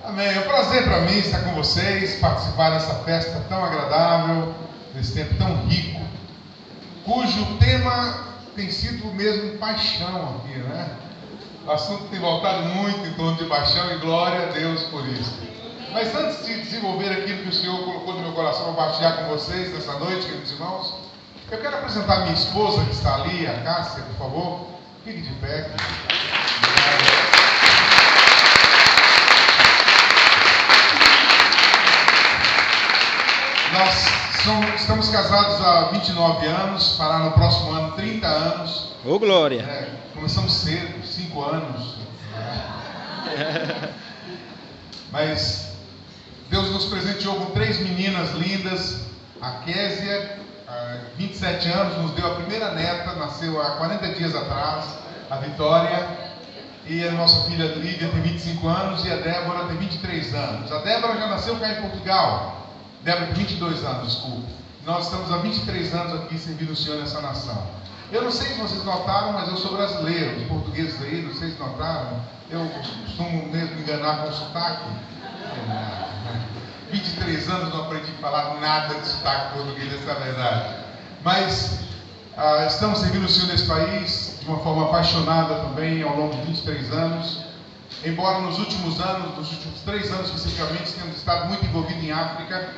Amém. É um prazer para mim estar com vocês, participar dessa festa tão agradável, desse tempo tão rico, cujo tema tem sido mesmo paixão aqui, né? O assunto tem voltado muito em torno de paixão e glória a Deus por isso. Mas antes de desenvolver aquilo que o Senhor colocou no meu coração para partilhar com vocês nessa noite, queridos irmãos, eu quero apresentar minha esposa que está ali, a Cássia, por favor. Fique de pé. Nós estamos casados há 29 anos, fará no próximo ano 30 anos. Ô, glória! Começamos cedo, 5 anos. Mas Deus nos presenteou com 3 meninas lindas. A Késia, 27 anos, nos deu a primeira neta, nasceu há 40 dias atrás, a Vitória. E a nossa filha Lívia tem 25 anos e a Débora tem 23 anos. A Débora já nasceu cá em Portugal. Débora tem 22 anos, desculpe. Nós estamos há 23 anos aqui servindo o Senhor nessa nação. Eu não sei se vocês notaram, mas eu sou brasileiro. Os portugueses aí, não sei se notaram. Eu costumo mesmo enganar com o sotaque. 23 anos não aprendi a falar nada de sotaque português, essa é a verdade. Mas estamos servindo o Senhor nesse país de uma forma apaixonada também ao longo de 23 anos. Embora nos últimos 3 anos especificamente, tenhamos estado muito envolvidos em África.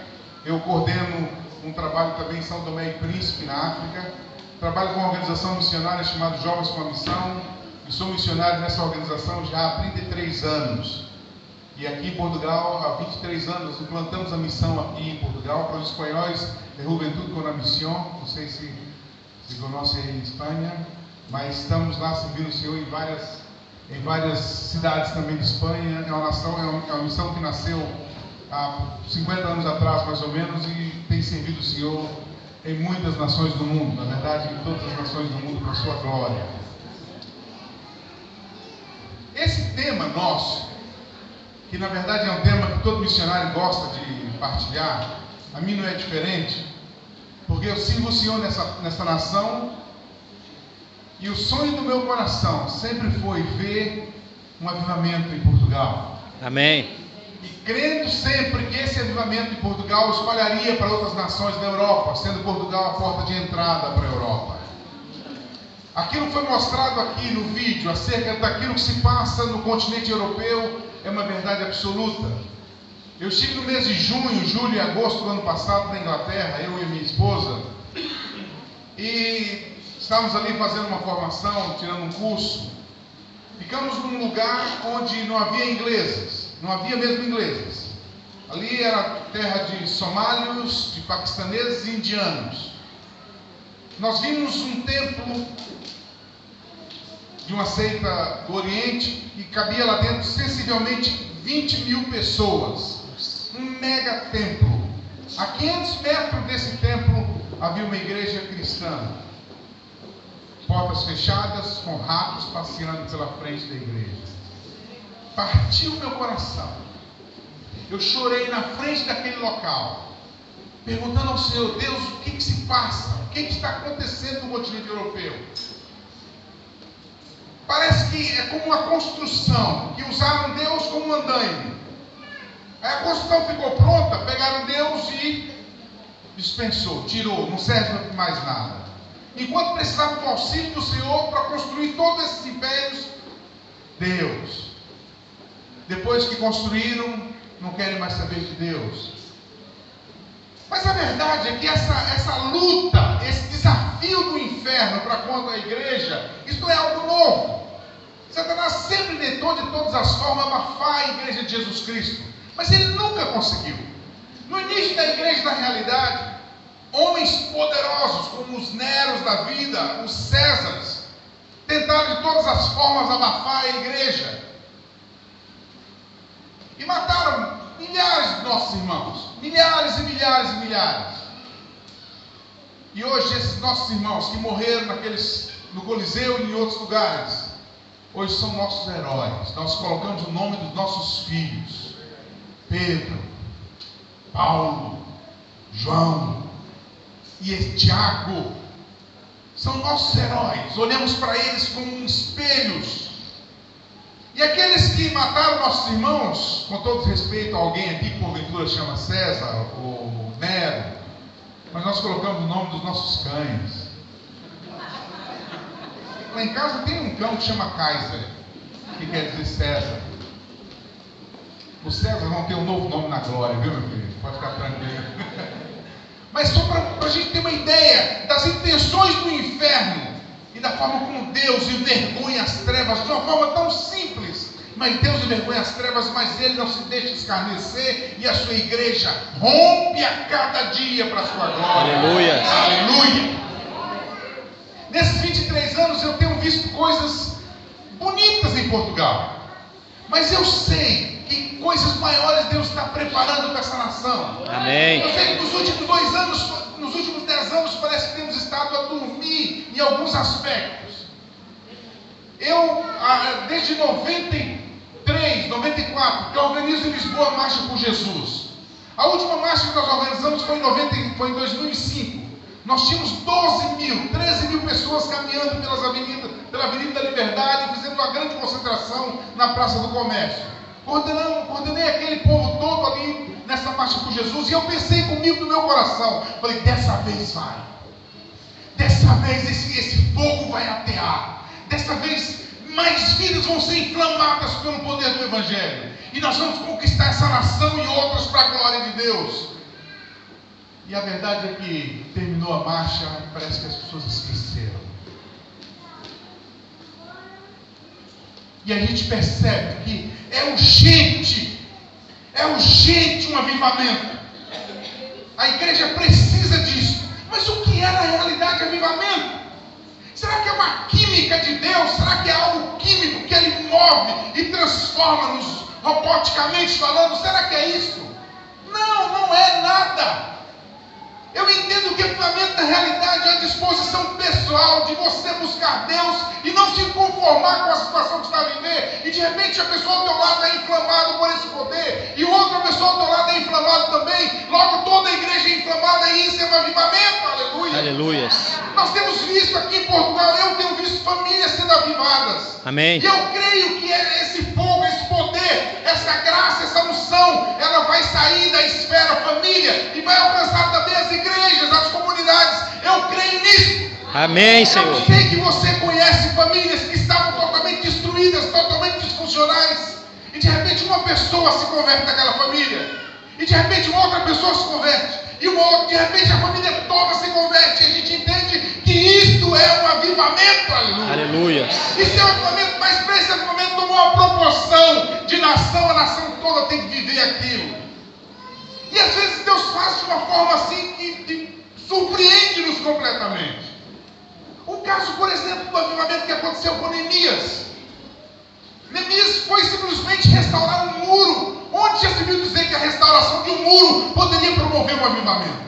Eu coordeno um trabalho também em São Tomé e Príncipe, na África. Trabalho com uma organização missionária chamada Jovens com a Missão. E sou missionário nessa organização já há 33 anos. E aqui em Portugal, há 23 anos, implantamos a missão aqui em Portugal para os espanhóis de Juventude com a Missão. Não sei se conhecem aí em Espanha, mas estamos lá servindo o Senhor em várias cidades também de Espanha. É uma missão que nasceu há 50 anos atrás, mais ou menos, e tem servido o Senhor em muitas nações do mundo, na verdade, em todas as nações do mundo, para a sua glória. Esse tema nosso, que na verdade é um tema que todo missionário gosta de partilhar, a mim não é diferente, porque eu sirvo o Senhor nessa nação, e o sonho do meu coração sempre foi ver um avivamento em Portugal. Amém. E crendo sempre que esse avivamento em Portugal espalharia para outras nações da Europa, sendo Portugal a porta de entrada para a Europa. Aquilo foi mostrado aqui no vídeo, acerca daquilo que se passa no continente europeu, é uma verdade absoluta. Eu estive no mês de julho e agosto do ano passado na Inglaterra, eu e minha esposa, e estávamos ali fazendo uma formação, tirando um curso. Ficamos num lugar onde não havia ingleses. Não havia mesmo ingleses. Ali era terra de somálios, de paquistaneses e indianos. Nós vimos um templo de uma seita do Oriente e cabia lá dentro sensivelmente 20 mil pessoas. Um mega templo. A 500 metros desse templo havia uma igreja cristã. Portas fechadas, com ratos passeando pela frente da igreja. Partiu meu coração. Eu chorei na frente daquele local, perguntando ao Senhor: Deus, o que se passa? O que está acontecendo no continente europeu? Parece que é como uma construção, que usaram Deus como andaime. Aí a construção ficou pronta, pegaram Deus e dispensou, tirou, não serve para mais nada. Enquanto precisavam do auxílio do Senhor para construir todos esses impérios, Deus. Depois que construíram, não querem mais saber de Deus. Mas a verdade é que essa luta, esse desafio do inferno para contra a igreja, isso não é algo novo. Satanás sempre tentou de todas as formas abafar a igreja de Jesus Cristo, mas ele nunca conseguiu. No início da igreja, na realidade, homens poderosos como os Neros da vida, os Césares, tentaram de todas as formas abafar a igreja. E mataram milhares de nossos irmãos. Milhares e milhares e milhares. E hoje esses nossos irmãos que morreram no Coliseu e em outros lugares, hoje são nossos heróis. Nós colocamos o nome dos nossos filhos. Pedro, Paulo, João e Tiago. São nossos heróis. Olhamos para eles como espelhos. E aqueles que mataram nossos irmãos, com todo respeito a alguém aqui que porventura chama César ou Nero, mas nós colocamos o nome dos nossos cães. Lá em casa tem um cão que chama Kaiser, que quer dizer César. Os César vão ter um novo nome na glória, viu, meu filho? Pode ficar tranquilo. Mas só para a gente ter uma ideia das intenções do inferno e da forma como Deus envergonha as trevas de uma forma tão simples. Mas Deus envergonha as trevas, mas Ele não se deixa escarnecer, e a sua igreja rompe a cada dia para a sua glória. Aleluia. Aleluia. Nesses 23 anos eu tenho visto coisas bonitas em Portugal, mas eu sei que coisas maiores Deus está preparando para essa nação. Amém. Eu sei que nos últimos 2 anos, nos últimos 10 anos, parece que temos estado a dormir em alguns aspectos. Eu, desde 93, 94, que eu organizo em Lisboa a Marcha por Jesus. A última marcha que nós organizamos foi em 2005. Nós tínhamos 13 mil pessoas caminhando pela Avenida da Liberdade, fazendo uma grande concentração na Praça do Comércio. Coordenei aquele povo todo ali nessa marcha por Jesus, e eu pensei comigo no meu coração, falei, dessa vez vai. Dessa vez esse fogo vai atear. Dessa vez mais vidas vão ser inflamadas pelo poder do Evangelho. E nós vamos conquistar essa nação e outras para a glória de Deus. E a verdade é que terminou a marcha e parece que as pessoas esqueceram. E a gente percebe que é urgente um avivamento. A igreja precisa disso. Mas o que é na realidade avivamento? Será que é uma química de Deus? Será que é algo químico que Ele move e transforma-nos roboticamente falando? Será que é isso? Não, não é nada. Eu entendo que avivamento na realidade é a disposição pessoal de você buscar Deus e não se conformar com a situação que está a viver. E de repente a pessoa ao teu lado é inflamada por esse poder, e outra pessoa ao teu lado é inflamada também. Logo toda a igreja é inflamada, e isso é um avivamento. Aleluia. Aleluia. Nós temos visto aqui em Portugal, eu tenho visto famílias sendo avivadas. Amém. E eu creio que esse fogo, esse poder, essa graça, essa unção, ela vai sair da esfera família e vai alcançar também as igrejas, as comunidades. Eu creio nisso. Amém, Senhor. Eu sei que você conhece famílias que estavam totalmente destruídas, totalmente disfuncionais, e de repente uma pessoa se converte naquela família, e de repente uma outra pessoa se converte, e uma outra, de repente a família toda se converte, e a gente entende que isto é um avivamento. Aleluia. Aleluia. Isso é um avivamento, mas para esse avivamento tomou uma proporção de nação, a nação toda tem que viver aquilo. E às vezes Deus faz de uma forma assim que surpreende-nos completamente. O caso, por exemplo, do avivamento que aconteceu com Neemias. Neemias foi simplesmente restaurar um muro. Onde já se viu dizer que a restauração de um muro poderia promover um avivamento?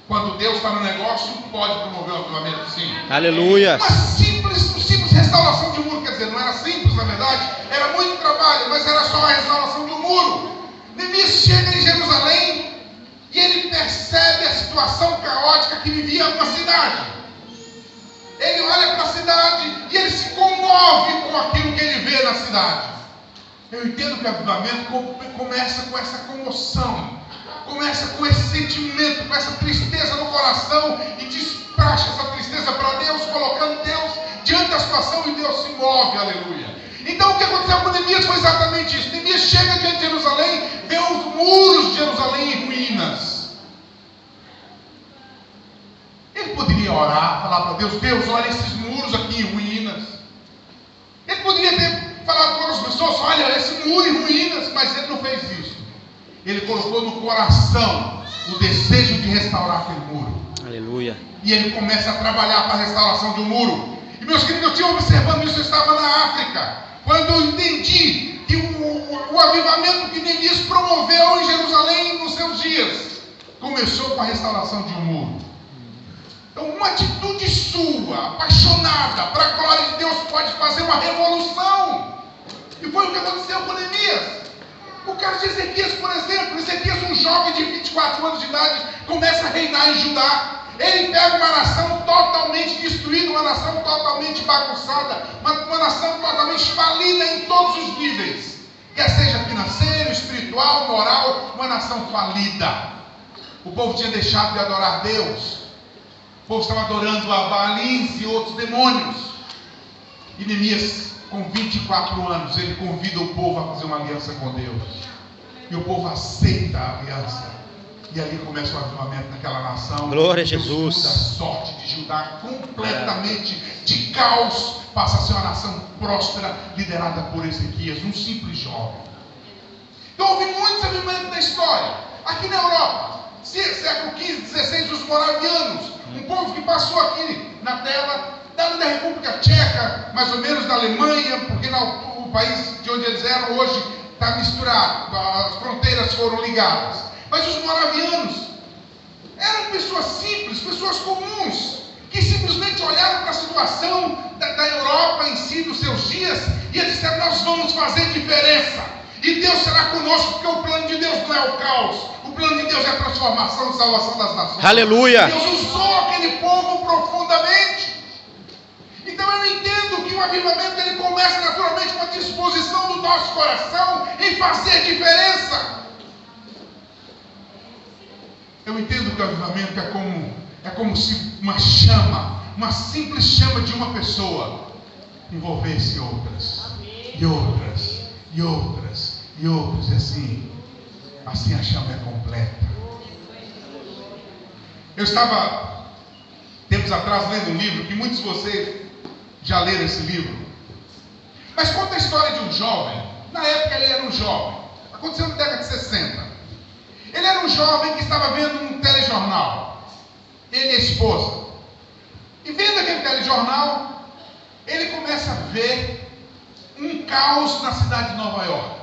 Quando Deus está no negócio, pode promover um avivamento, sim. Aleluia. Uma simples restauração de um muro, quer dizer, não era simples na verdade, era muito trabalho, mas era só a restauração de um muro. Neemias chega em Jerusalém e ele percebe a situação caótica que vivia uma cidade. Ele olha para a cidade e ele se comove com aquilo que ele vê na cidade. Eu entendo que o avivamento começa com essa comoção, começa com esse sentimento, com essa tristeza no coração, e despacha essa tristeza para Deus, colocando Deus diante da situação, e Deus se move. Aleluia. Então o que aconteceu com Neemias foi exatamente isso. Neemias chega diante de Jerusalém, vê os muros de Jerusalém em ruínas. Ele poderia orar, falar para Deus, Deus, olha esses muros aqui em ruínas. Ele poderia ter falado com as pessoas, olha esse muro em ruínas, mas ele não fez isso. Ele colocou no coração o desejo de restaurar aquele muro. Aleluia. E ele começa a trabalhar para a restauração de um muro. E meus queridos, eu tinha observando isso, eu estava na África, quando eu entendi que o avivamento que Neemias promoveu em Jerusalém nos seus dias começou com a restauração de um muro. Então, uma atitude sua, apaixonada, para a glória de Deus, pode fazer uma revolução. E foi o que aconteceu com Neemias. O caso de Ezequias, por exemplo. Ezequias, um jovem de 24 anos de idade, começa a reinar em Judá. Ele pega uma nação totalmente destruída, uma nação totalmente bagunçada, uma nação totalmente falida em todos os níveis, quer seja financeiro, espiritual, moral, uma nação falida. O povo tinha deixado de adorar Deus, o povo estava adorando a Baalins e outros demônios. E Neemias, com 24 anos, ele convida o povo a fazer uma aliança com Deus, e o povo aceita a aliança. E ali começa o avivamento naquela nação. Glória a Deus Jesus. muda a sorte de Judá completamente de caos, passa a ser uma nação próspera, liderada por Ezequias, um simples jovem. Então houve muitos avivamentos na história. Aqui na Europa, século XV, XVI, os moravianos, um povo que passou aqui na tela, da República Tcheca, mais ou menos da Alemanha, porque o país de onde eles eram hoje está misturado, as fronteiras foram ligadas. Mas os moravianos eram pessoas simples, pessoas comuns, que simplesmente olharam para a situação da Europa em si, dos seus dias, e eles disseram: nós vamos fazer diferença, e Deus será conosco, porque o plano de Deus não é o caos, o plano de Deus é a transformação e salvação das nações. Aleluia! Deus usou aquele povo profundamente. Então eu entendo que o avivamento ele começa naturalmente com a disposição do nosso coração em fazer diferença. Eu entendo que o avivamento é como se uma chama, uma simples chama de uma pessoa, envolvesse outras, e outras, e outras, e outras, e assim a chama é completa. Eu estava, tempos atrás, lendo um livro, que muitos de vocês já leram esse livro, mas conta a história de um jovem. Na época ele era um jovem, aconteceu na década de 60. Ele era um jovem que estava vendo um telejornal, ele e a esposa. E vendo aquele telejornal, ele começa a ver um caos na cidade de Nova York.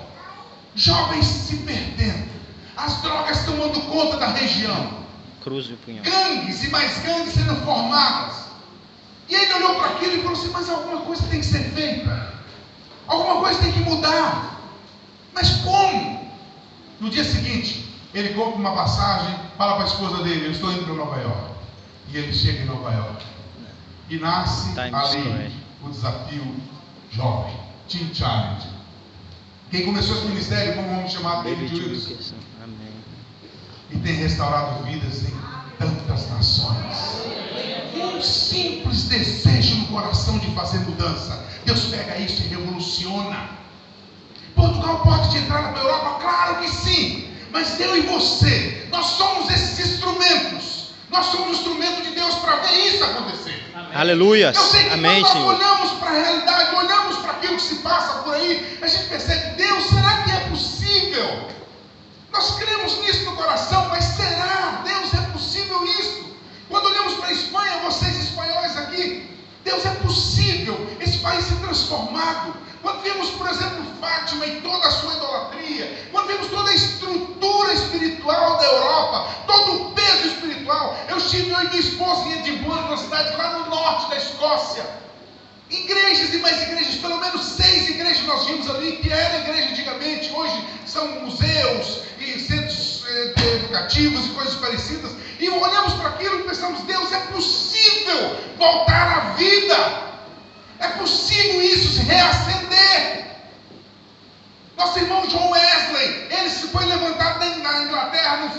Jovens se perdendo, as drogas tomando conta da região, Cruz e o punhal. gangues e mais gangues sendo formadas. E ele olhou para aquilo e falou assim: mas alguma coisa tem que ser feita, alguma coisa tem que mudar. Mas como? No dia seguinte, ele compra uma passagem, fala para a esposa dele: eu estou indo para Nova York. E ele chega em Nova York. E nasce ali o desafio jovem, Teen Challenge. Quem começou esse ministério, como vamos chamar, David Wilson. Amém. E tem restaurado vidas em tantas nações. Um simples desejo no coração de fazer mudança, Deus pega isso e revoluciona. Portugal pode entrar na Europa? Claro que sim. Mas eu e você, nós somos esses instrumentos. Nós somos o instrumento de Deus para ver isso acontecer. Amém. Aleluia. Eu sei que amém, quando nós Senhor. olhamos para a realidade, olhamos para aquilo que se passa por aí, a gente percebe: Deus, será que é possível? Nós cremos nisso no coração, mas será? Deus, é possível isso? Quando olhamos para a Espanha, vocês espanhóis aqui, Deus, é possível esse país ser transformado. Quando vemos, por exemplo, Fátima e toda a sua idolatria, quando vemos toda a estrutura espiritual da Europa, todo o peso espiritual. Eu estive, eu e minha esposa, em Edimburgo, uma cidade lá no norte da Escócia. Igrejas e mais igrejas, pelo menos 6 igrejas nós vimos ali, que era igreja antigamente, hoje são museus e centros educativos e coisas parecidas. E olhamos para aquilo e pensamos: Deus, é possível voltar à vida. É possível isso se reacender. Nosso irmão John Wesley, ele foi levantado na Inglaterra,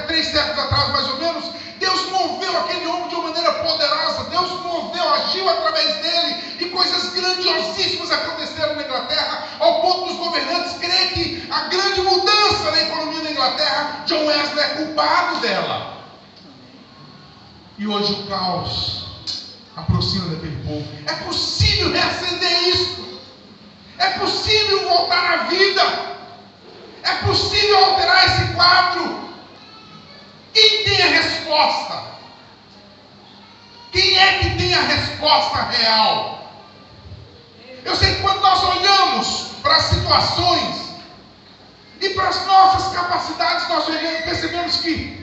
3 séculos atrás mais ou menos. Deus moveu aquele homem de uma maneira poderosa. Deus moveu, agiu através dele, e coisas grandiosíssimas aconteceram na Inglaterra, ao ponto dos governantes crerem que a grande mudança na economia da Inglaterra, John Wesley é culpado dela. E hoje o caos aproxima daquele povo. É possível reacender isso. É possível voltar à vida. É possível alterar esse quadro. Quem tem a resposta? Quem é que tem a resposta real? Eu sei que quando nós olhamos para as situações e para as nossas capacidades, nós percebemos que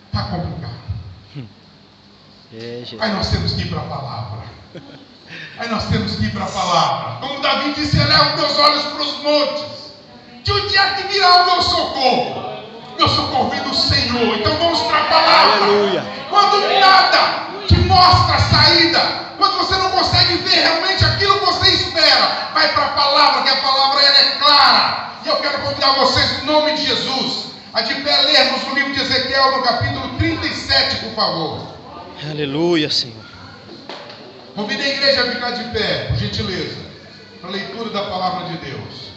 está complicado. Aí nós temos que ir para a palavra. Aí nós temos que ir para a palavra. Como Davi disse: eleva os meus olhos para os montes. De onde é que virá o meu socorro? Meu socorro vem do Senhor. Então vamos para a palavra. Aleluia. Quando nada te mostra a saída, quando você não consegue ver realmente aquilo que você espera, vai para a palavra, que a palavra ela é clara. E eu quero convidar vocês, no nome de Jesus, a de pé lermos o livro de Ezequiel, no capítulo 37, por favor. Aleluia, Senhor. Convido a igreja a ficar de pé, por gentileza, para a leitura da palavra de Deus.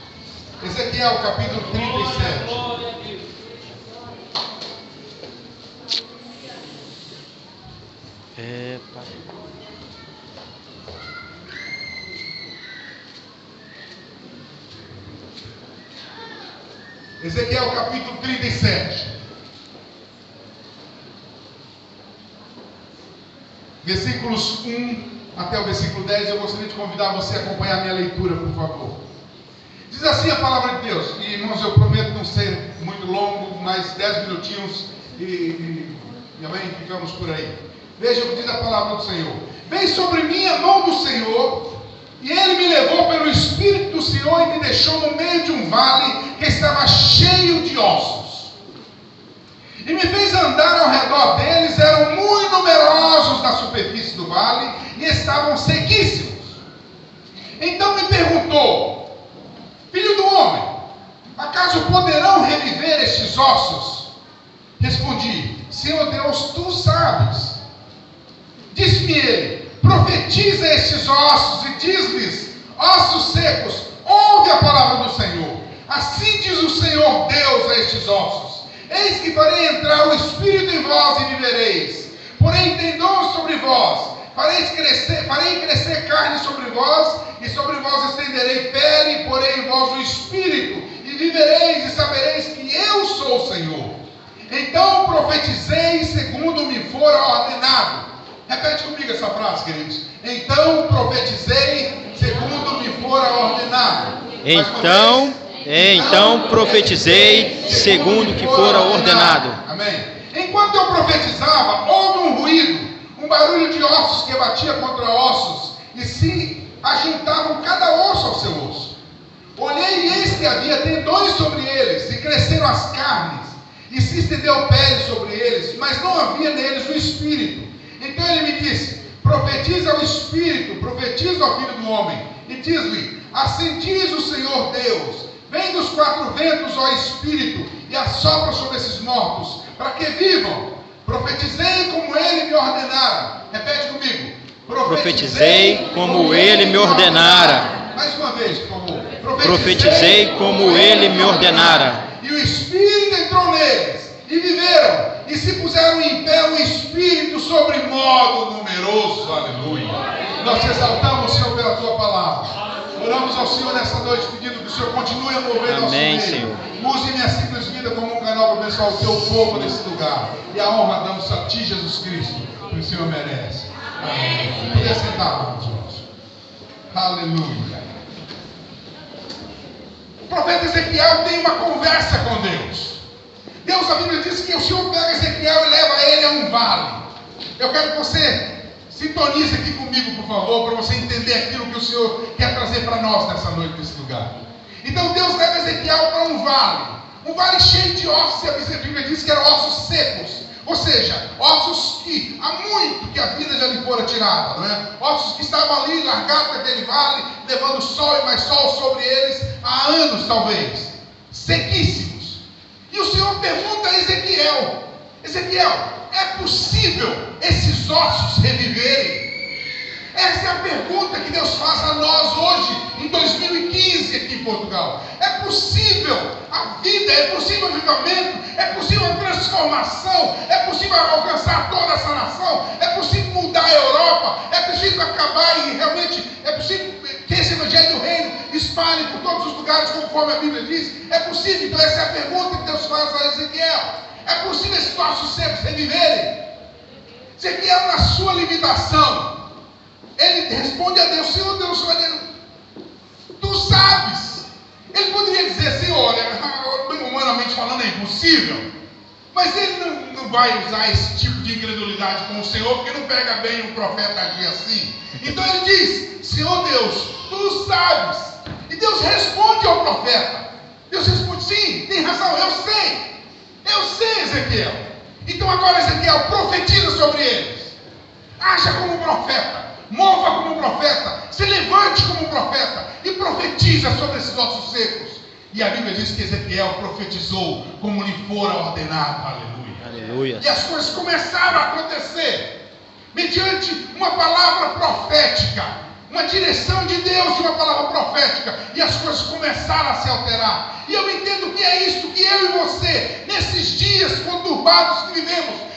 Ezequiel, capítulo 37. Pai. Ezequiel, capítulo 37. Versículos 1 até o versículo 10. Eu gostaria de convidar você a acompanhar a minha leitura, por favor. Diz assim a palavra de Deus. E, irmãos, eu prometo não ser muito longo, mais 10 minutinhos e amém, ficamos por aí. Veja o que diz a palavra do Senhor. Veio sobre mim a mão do Senhor, e Ele me levou pelo Espírito do Senhor e me deixou no meio de um vale que estava cheio de ossos. E me fez andar ao redor deles, eram muito numerosos na superfície do vale e estavam sequíssimos. Então me perguntou: filho do homem, acaso poderão reviver estes ossos? Respondi: Senhor Deus, tu sabes. Disse-me ele: profetiza estes ossos e diz-lhes: ossos secos, ouve a palavra do Senhor. Assim diz o Senhor Deus a estes ossos: eis que farei entrar o Espírito em vós e vivereis. Porém tendões sobre vós, farei crescer carne sobre vós, e sobre vós estenderei pele, e porei em vós o Espírito, e vivereis e sabereis que eu sou o Senhor. Então profetizei segundo me fora ordenado. Repete comigo essa frase, queridos. Então profetizei segundo me fora ordenado. Então profetizei segundo que fora ordenado. Amém. Enquanto eu profetizava, houve um ruído, um barulho de ossos que batia contra ossos, e se ajuntavam cada osso ao seu osso. Olhei e eis que havia tendões sobre eles, e cresceram as carnes, e se estendeu pele sobre eles, mas não havia neles o Espírito. Então ele me disse: profetiza ao Espírito, profetiza ao Filho do Homem, e diz-lhe: assim diz o Senhor Deus: vem dos quatro ventos, ó Espírito, e assopra sobre esses mortos, para que vivam. Profetizei como ele me ordenara. Repete comigo: profetizei como ele me ordenara. Mais uma vez, por favor. Profetizei como ele me ordenara. E o Espírito entrou neles, e viveram, e se puseram em pé o Espírito sobre modo numeroso. Aleluia. Nós te exaltamos, Senhor, pela tua palavra. Oramos ao Senhor nessa noite, pedindo que o Senhor continue a mover nosso meio. Senhor. Use minha simples vida como um canal para abençoar o teu povo nesse lugar. E a honra damos a ti, Jesus Cristo, que o Senhor merece. Amém. Poder sentar, irmãos. Aleluia. O profeta Ezequiel tem uma conversa com Deus. Deus, a Bíblia diz que o Senhor pega Ezequiel e leva ele a um vale. Eu quero que você sintonize aqui comigo, por favor, para você entender aquilo que o Senhor quer trazer para nós nessa noite, nesse lugar. Então Deus leva Ezequiel para um vale cheio de ossos, e a Bíblia diz que eram ossos secos, ou seja, ossos que há muito que a vida já lhe fora tirada, não é? Ossos que estavam ali largados naquele vale, levando sol e mais sol sobre eles há anos talvez, sequíssimos. E o Senhor pergunta a Ezequiel: Ezequiel, é possível esses ossos reviverem? Essa é a pergunta que Deus faz a nós hoje, em 2015 aqui em Portugal. É possível a vida, é possível o avivamento, é possível a transformação, é possível alcançar toda essa nação, é possível mudar a Europa, é possível acabar e realmente, é possível que esse evangelho do reino espalhe por todos os lugares, conforme a Bíblia diz. É possível? Então essa é a pergunta que Deus faz a Ezequiel. É possível esses ossos secos reviverem? Ezequiel, na sua limitação, ele responde a Deus: Senhor Deus, tu sabes. Ele poderia dizer assim: olha, humanamente falando é impossível. Mas ele não vai usar esse tipo de incredulidade com o Senhor, porque não pega bem um profeta agir assim. Então ele diz: Senhor Deus, tu sabes. E Deus responde ao profeta. Deus responde: sim, tem razão, eu sei. Eu sei, Ezequiel. Então agora, Ezequiel, profetiza sobre eles. Haja como profeta, mova como profeta, se levante como profeta e profetiza sobre esses ossos secos. E a Bíblia diz que Ezequiel profetizou como lhe fora ordenado. Aleluia. Aleluia. E as coisas começaram a acontecer mediante uma palavra profética, uma direção de Deus de uma palavra profética, e as coisas começaram a se alterar. E eu entendo que é isso que eu e você, nesses dias conturbados que vivemos,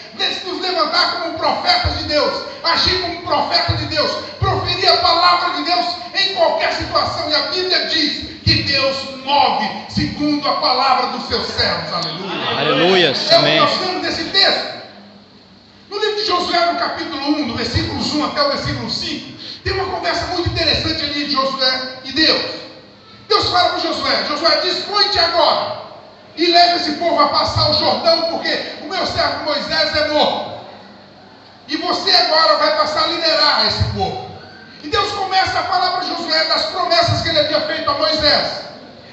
nos levantar como profetas de Deus, agir como profeta de Deus, proferir a palavra de Deus em qualquer situação. E a Bíblia diz que Deus move segundo a palavra dos seus servos. Aleluia. Aleluia. Amém. Nós vemos nesse texto. No livro de Josué, no capítulo 1, do versículo 1 até o versículo 5, tem uma conversa muito interessante ali de Josué e Deus. Deus fala para Josué: Josué, dispõe-te agora e leva esse povo a passar o Jordão, porque o meu servo Moisés é morto. E você agora vai passar a liderar esse povo. E Deus começa a falar para Josué das promessas que ele havia feito a Moisés.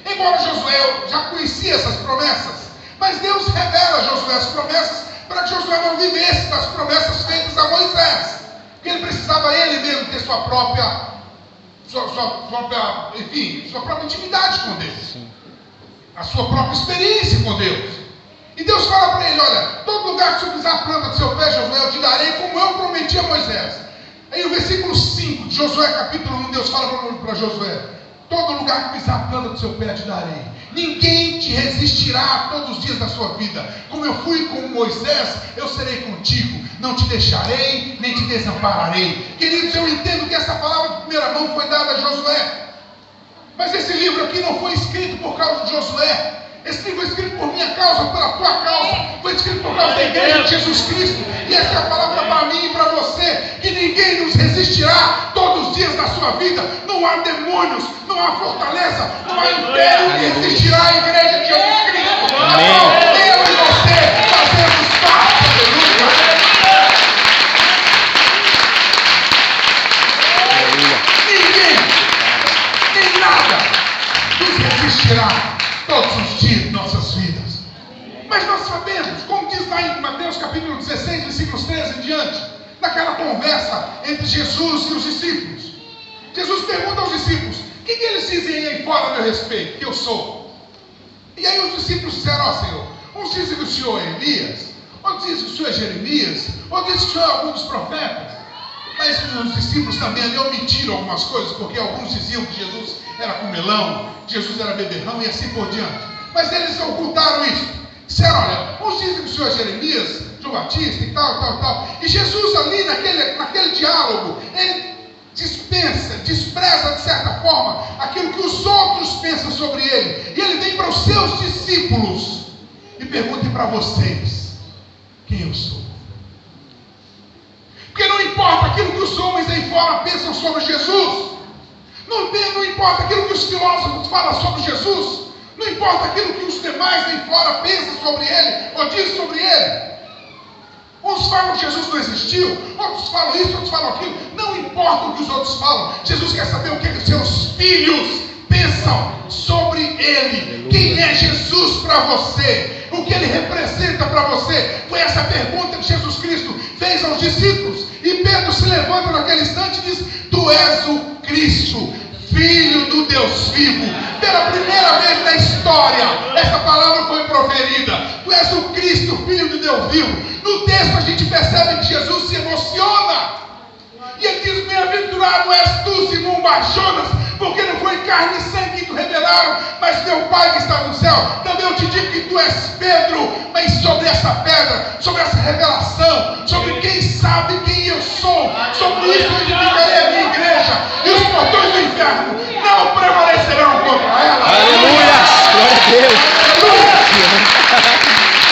Embora Josué já conhecia essas promessas, mas Deus revela a Josué as promessas para que Josué não vivesse das promessas feitas a Moisés. Porque ele precisava ele mesmo ter sua própria intimidade com Deus. Sim. A sua própria experiência com Deus. E Deus fala para ele: olha, todo lugar que você pisar a planta do seu pé, Josué, eu te darei como eu prometi a Moisés. Aí o versículo 5 de Josué capítulo 1, Deus fala para Josué: todo lugar que pisar a planta do seu pé, eu te darei. Ninguém te resistirá todos os dias da sua vida. Como eu fui com Moisés, eu serei contigo. Não te deixarei, nem te desampararei. Queridos, eu entendo que essa palavra de primeira mão foi dada a Josué. Mas esse livro aqui não foi escrito por causa de Josué. Esse livro foi escrito por minha causa, pela tua causa. Foi escrito por causa da igreja de Jesus Cristo. E essa é a palavra para mim e para você: que ninguém nos resistirá todos os dias da sua vida. Não há demônios, não há fortaleza, não há império que resistirá à igreja de Jesus Cristo. Amém. Eu e você fazemos parte. Aleluia. Ninguém, nem nada nos resistirá todos os dias de nossas vidas. Mas nós sabemos, como diz lá em Mateus capítulo 16, versículos 13 em diante, naquela conversa entre Jesus e os discípulos, Jesus pergunta aos discípulos: o que eles dizem aí fora a meu respeito, que eu sou? E aí os discípulos disseram: ó Senhor, uns dizem que o Senhor é Elias, outros dizem que o Senhor é Jeremias, outros dizem que o Senhor é algum dos profetas. Mas os discípulos também ali omitiram algumas coisas, porque alguns diziam que Jesus era comelão, que Jesus era beberrão e assim por diante. Mas eles ocultaram isso. Disseram: olha, uns dizem que o Senhor é Jeremias, João Batista e tal. E Jesus ali naquele diálogo, ele despreza de certa forma aquilo que os outros pensam sobre ele. E ele vem para os seus discípulos e pergunta: para vocês, quem eu sou? Porque não importa aquilo que os homens aí fora pensam sobre Jesus, não importa aquilo que os filósofos falam sobre Jesus, não importa aquilo que os demais aí fora pensam sobre ele ou dizem sobre ele. Uns falam que Jesus não existiu, outros falam isso, outros falam aquilo. Não importa o que os outros falam. Jesus quer saber o que os seus filhos pensam sobre ele. Quem é Jesus para você? O que ele representa para você? Foi essa pergunta que Jesus Cristo fez aos discípulos. E Pedro se levanta naquele instante e diz: tu és o Cristo, Filho do Deus vivo. Pela primeira vez na história, essa palavra foi proferida. Tu és o Cristo, Filho do Deus vivo. No texto a gente percebe que Jesus se emociona. E ele diz: bem-aventurado és tu, Simão Barjonas, porque não foi carne e sangue que tu revelaram, mas meu Pai que está no céu. Também eu te digo que tu és Pedro, mas sobre essa pedra, sobre essa revelação, sobre quem sabe quem eu sou, sobre isso eu edificarei a minha igreja, e os portões do inferno não prevalecerão contra ela. Aleluia! Glória a Deus!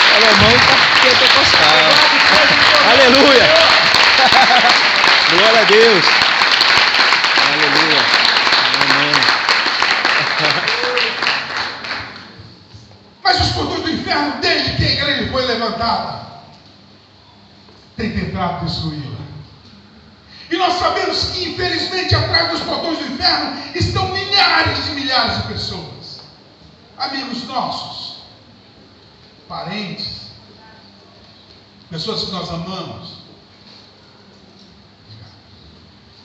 Salomão pentecostal. Aleluia! Glória a Deus! Aleluia! Amém. Mas os portões do inferno, desde que a igreja foi levantada, tem tentado destruí-la. E nós sabemos que, infelizmente, atrás dos portões do inferno estão milhares de pessoas, amigos nossos, parentes, pessoas que nós amamos.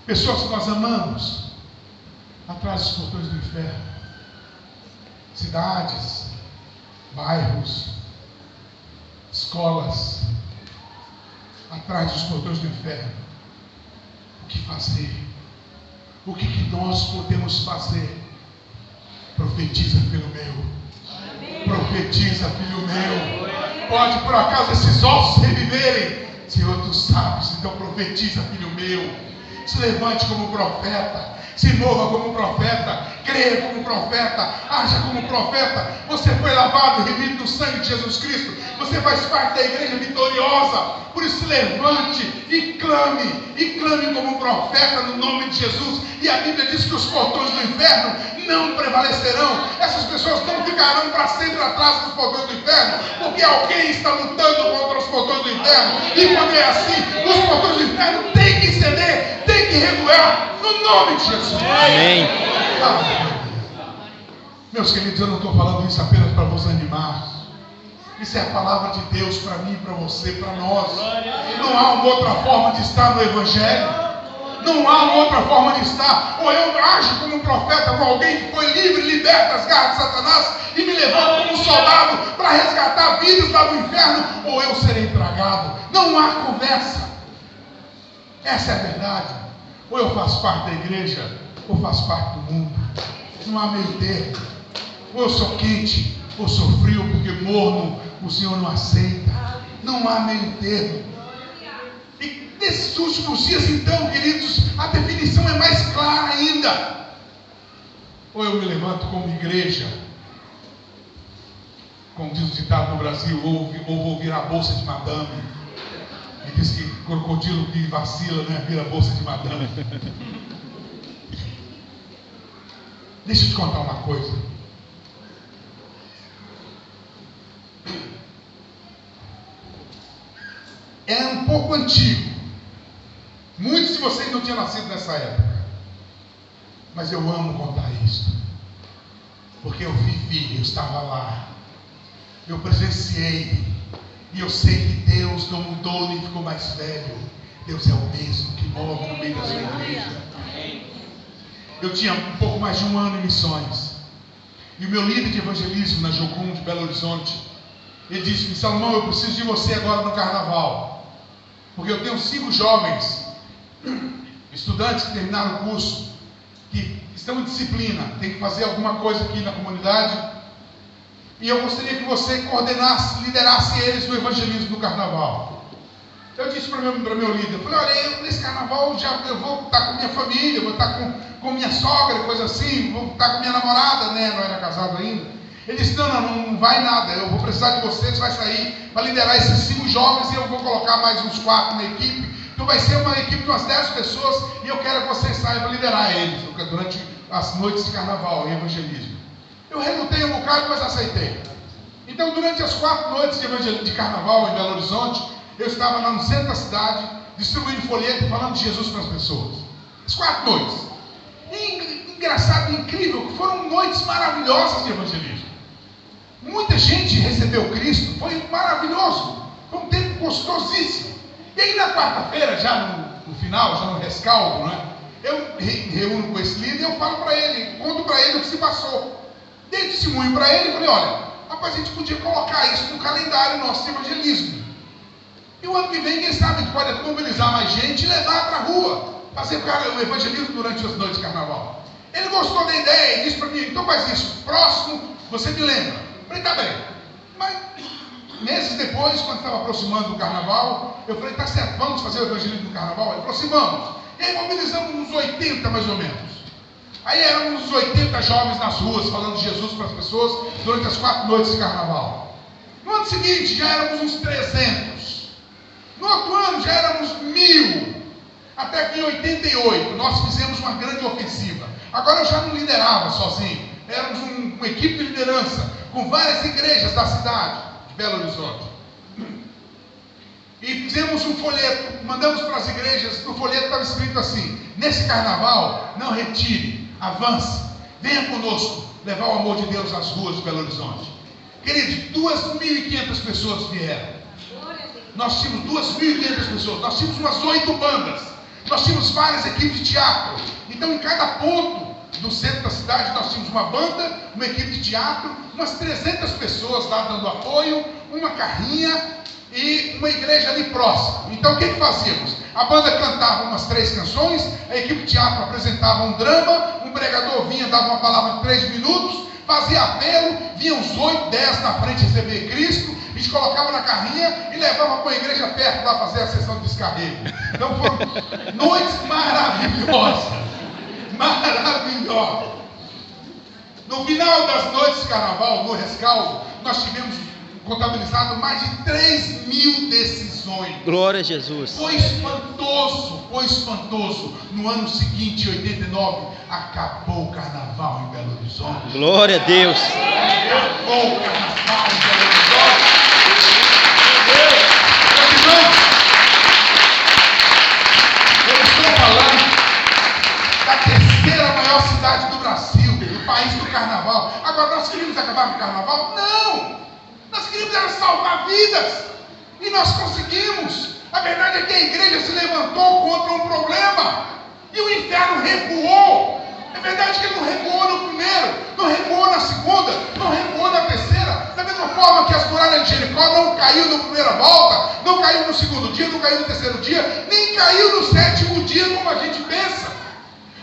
Pessoas que nós amamos atrás dos portões do inferno. Cidades, bairros, escolas, atrás dos portões do inferno. O que fazer? O que nós podemos fazer? Profetiza, filho meu. Profetiza, filho meu. Pode por acaso esses ossos reviverem? Senhor, tu sabes. Então profetiza, filho meu. Se levante como profeta. Se mova como profeta, creia como profeta, haja como profeta. Você foi lavado e remido no sangue de Jesus Cristo. Você faz parte da igreja vitoriosa. Por isso se levante e clame como profeta no nome de Jesus. E a Bíblia diz que os portões do inferno não prevalecerão. Essas pessoas não ficarão para sempre atrás dos portões do inferno, porque alguém está lutando contra os portões do inferno. E quando é assim, os portões do inferno têm que ceder, têm que recuar. No nome de Jesus. Amém. Meus queridos, eu não estou falando isso apenas para vos animar. Isso é a palavra de Deus para mim, para você, para nós. Não há uma outra forma de estar no Evangelho. Não há uma outra forma de estar. Ou eu ajo como um profeta, como alguém que foi livre, liberto das garras de Satanás, e me levanto como um soldado para resgatar vidas lá do inferno, ou eu serei tragado. Não há conversa. Essa é a verdade. Ou eu faço parte da igreja, ou faço parte do mundo. Não há meio termo. Ou eu sou quente, ou sou frio, porque morno o Senhor não aceita. Não há meio termo. E nesses últimos dias, então, queridos, a definição é mais clara ainda. Ou eu me levanto como igreja, como diz o ditado no Brasil, ou vou virar a bolsa de madame. E diz que crocodilo que vacila, né, vira bolsa de madame. Deixa eu te contar uma coisa. É um pouco antigo. Muitos de vocês não tinham nascido nessa época. Mas eu amo contar isso. Porque eu vivi, eu estava lá. Eu presenciei. E eu sei que Deus não mudou nem ficou mais velho. Deus é o mesmo que move no meio da sua igreja. Eu tinha um pouco mais de um ano em missões. E o meu líder de evangelismo na Jocum de Belo Horizonte, ele disse-me: Salomão, eu preciso de você agora no carnaval. Porque eu tenho 5 jovens, estudantes que terminaram o curso, que estão em disciplina, tem que fazer alguma coisa aqui na comunidade. E eu gostaria que você coordenasse, liderasse eles no evangelismo do carnaval. Eu disse para o meu líder, eu falei: olha, nesse carnaval eu vou estar com minha família, vou estar com minha sogra, coisa assim, vou estar com minha namorada, né? Não era casado ainda. Ele disse: não vai nada, eu vou precisar de você vai sair para liderar esses 5 jovens e eu vou colocar mais uns 4 na equipe. Então vai ser uma equipe de umas 10 pessoas e eu quero que você saia para liderar eles durante as noites de carnaval e evangelismo. Eu relutei um bocado, mas aceitei. Então, durante as 4 noites de carnaval em Belo Horizonte, eu estava lá no centro da cidade, distribuindo folheto, falando de Jesus para as pessoas. As 4 noites. E engraçado e incrível, foram noites maravilhosas de evangelismo. Muita gente recebeu Cristo, foi maravilhoso. Foi um tempo gostosíssimo. E aí, na quarta-feira, já no final, já no rescaldo, né? Eu reúno com esse líder e eu falo para ele, conto para ele o que se passou. Dei testemunho para ele e falei: olha, rapaz, a gente podia colocar isso no calendário nosso de evangelismo. E o ano que vem, quem sabe, a gente pode mobilizar mais gente e levar para a rua, fazer o evangelismo durante as noites de carnaval. Ele gostou da ideia e disse para mim: então faz isso, próximo, você me lembra. Eu falei: tá bem. Mas meses depois, quando estava aproximando do carnaval, eu falei: tá certo, vamos fazer o evangelismo do carnaval? Ele falou assim: vamos. E aí mobilizamos uns 80 mais ou menos. Aí eram uns 80 jovens nas ruas, falando de Jesus para as pessoas, durante as 4 noites de carnaval. No ano seguinte, já éramos uns 300. No outro ano, já éramos 1000. Até que em 88, nós fizemos uma grande ofensiva. Agora eu já não liderava sozinho. Éramos uma equipe de liderança, com várias igrejas da cidade de Belo Horizonte. E fizemos um folheto, mandamos para as igrejas. No folheto estava escrito assim: nesse carnaval, não retire, avance, venha conosco levar o amor de Deus às ruas de Belo Horizonte. Queridos, 2.500 pessoas vieram. Nós tínhamos 2.500 pessoas. Nós tínhamos umas 8 bandas. Nós tínhamos várias equipes de teatro. Então, em cada ponto do centro da cidade, nós tínhamos uma banda, uma equipe de teatro, umas 300 pessoas lá dando apoio, uma carrinha e uma igreja ali próxima. Então, o que fazíamos? A banda cantava umas 3 canções, a equipe de teatro apresentava um drama, um pregador vinha, dava uma palavra de 3 minutos, fazia apelo, vinham uns 8, 10 na frente receber Cristo, a gente colocava na carrinha e levava para a igreja perto lá fazer a sessão de descarrego. Então foram noites maravilhosas. Maravilhosas. No final das noites de carnaval, no rescaldo, nós tivemos contabilizado mais de 3.000 decisões. Glória a Jesus. Foi espantoso, foi espantoso. No ano seguinte, 89, acabou o carnaval em Belo Horizonte. Glória a Deus. Acabou o carnaval em Belo Horizonte. Meus irmãos, eu estou falando da terceira maior cidade do Brasil, do país do carnaval. Agora, nós queríamos acabar com o carnaval? Não! Nós queríamos era salvar vidas. E nós conseguimos. A verdade é que a igreja se levantou contra um problema. E o inferno recuou. É verdade que ele não recuou no primeiro, não recuou na segunda, não recuou na terceira. Da mesma forma que as muralhas de Jericó não caiu na primeira volta, não caiu no segundo dia, não caiu no terceiro dia, nem caiu no 7º dia, como a gente pensa.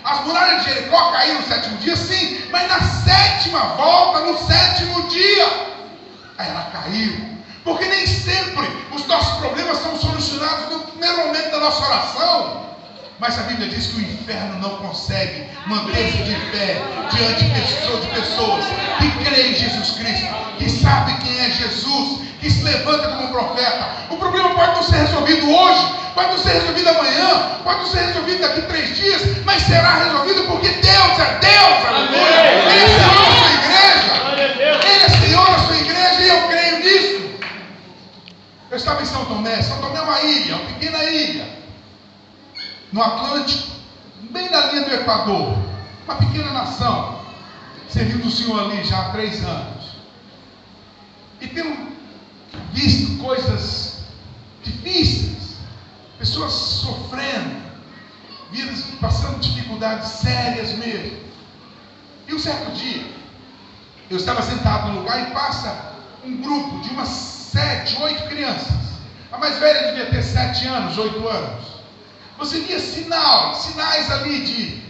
As muralhas de Jericó caíram no 7º dia, sim, mas na 7ª volta, no 7º dia. Ela caiu, porque nem sempre os nossos problemas são solucionados no primeiro momento da nossa oração, mas a Bíblia diz que o inferno não consegue manter-se de pé diante de pessoas que creem em Jesus Cristo, que sabem quem é Jesus, que se levanta como um profeta. O problema pode não ser resolvido hoje, pode não ser resolvido amanhã, pode não ser resolvido daqui 3 dias, mas será resolvido porque Deus é Deus, aleluia. Ele é Senhor da sua igreja, Ele é Senhor da sua igreja, e eu creio nisso. Eu estava em São Tomé. São Tomé é uma ilha, uma pequena ilha, no Atlântico, bem na linha do Equador, uma pequena nação, servindo o Senhor ali já há 3 anos, e tenho visto coisas difíceis, pessoas sofrendo, vidas passando dificuldades sérias mesmo. E um certo dia, eu estava sentado no lugar e passa um grupo de umas 7, 8 crianças. A mais velha devia ter 7 anos, 8 anos. Você via sinais ali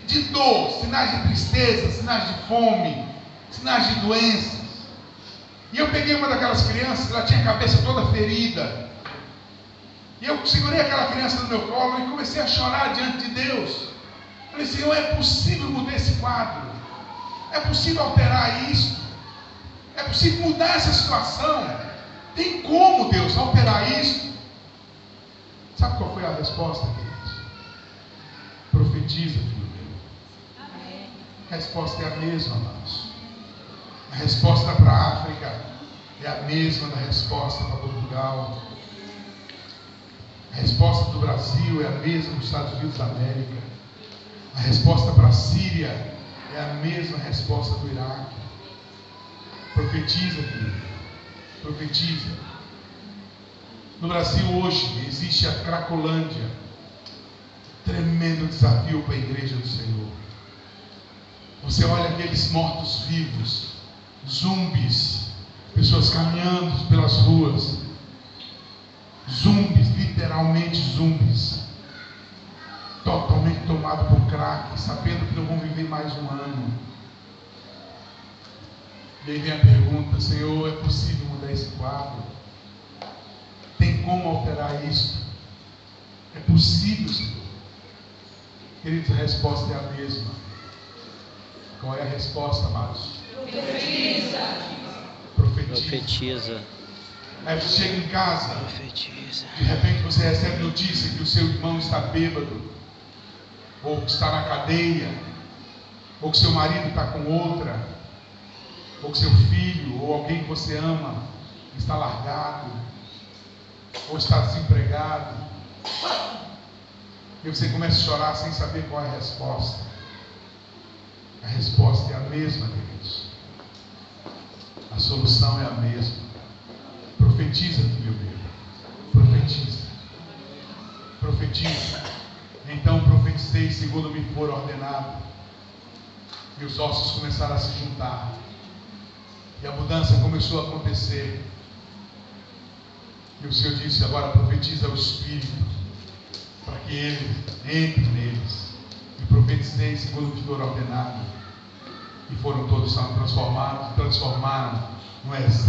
de dor, sinais de tristeza, sinais de fome, sinais de doenças. E eu peguei uma daquelas crianças, ela tinha a cabeça toda ferida. E eu segurei aquela criança no meu colo e comecei a chorar diante de Deus. Falei, Senhor, é possível mudar esse quadro? É possível alterar isso? É possível mudar essa situação? Tem como, Deus, alterar isso? Sabe qual foi a resposta, queridos? Profetiza, filho meu. Amém. A resposta é a mesma, amados. A resposta para a África é a mesma da resposta para Portugal. A resposta do Brasil é a mesma dos Estados Unidos da América. A resposta para a Síria é a mesma resposta do Iraque. Profetiza, filho. Profetiza. No Brasil hoje existe a Cracolândia. Tremendo desafio para a igreja do Senhor. Você olha aqueles mortos-vivos, zumbis, pessoas caminhando pelas ruas, zumbis, literalmente zumbis, totalmente tomados por crack, sabendo que não vão viver mais um ano. E aí vem a pergunta, Senhor, é possível mudar esse quadro? Tem como alterar isso? É possível, Senhor? Queridos, a resposta é a mesma. Qual é a resposta, amados? Profetiza. Aí você chega em casa, Profetiza. de repente você recebe notícia que o seu irmão está bêbado, ou que está na cadeia, ou que seu marido está com outra, ou que seu filho, ou alguém que você ama, está largado, ou está desempregado. E você começa a chorar sem saber qual é a resposta. A resposta é a mesma, queridos. A solução é a mesma. Profetiza, filho meu. Profetiza. Profetiza. Então profetizei segundo me for ordenado. E os ossos começaram a se juntar. E a mudança começou a acontecer. E o Senhor disse: agora profetiza o Espírito, para que ele entre neles. E profetizei segundo me for ordenado. E foram todos transformados, transformaram no exército.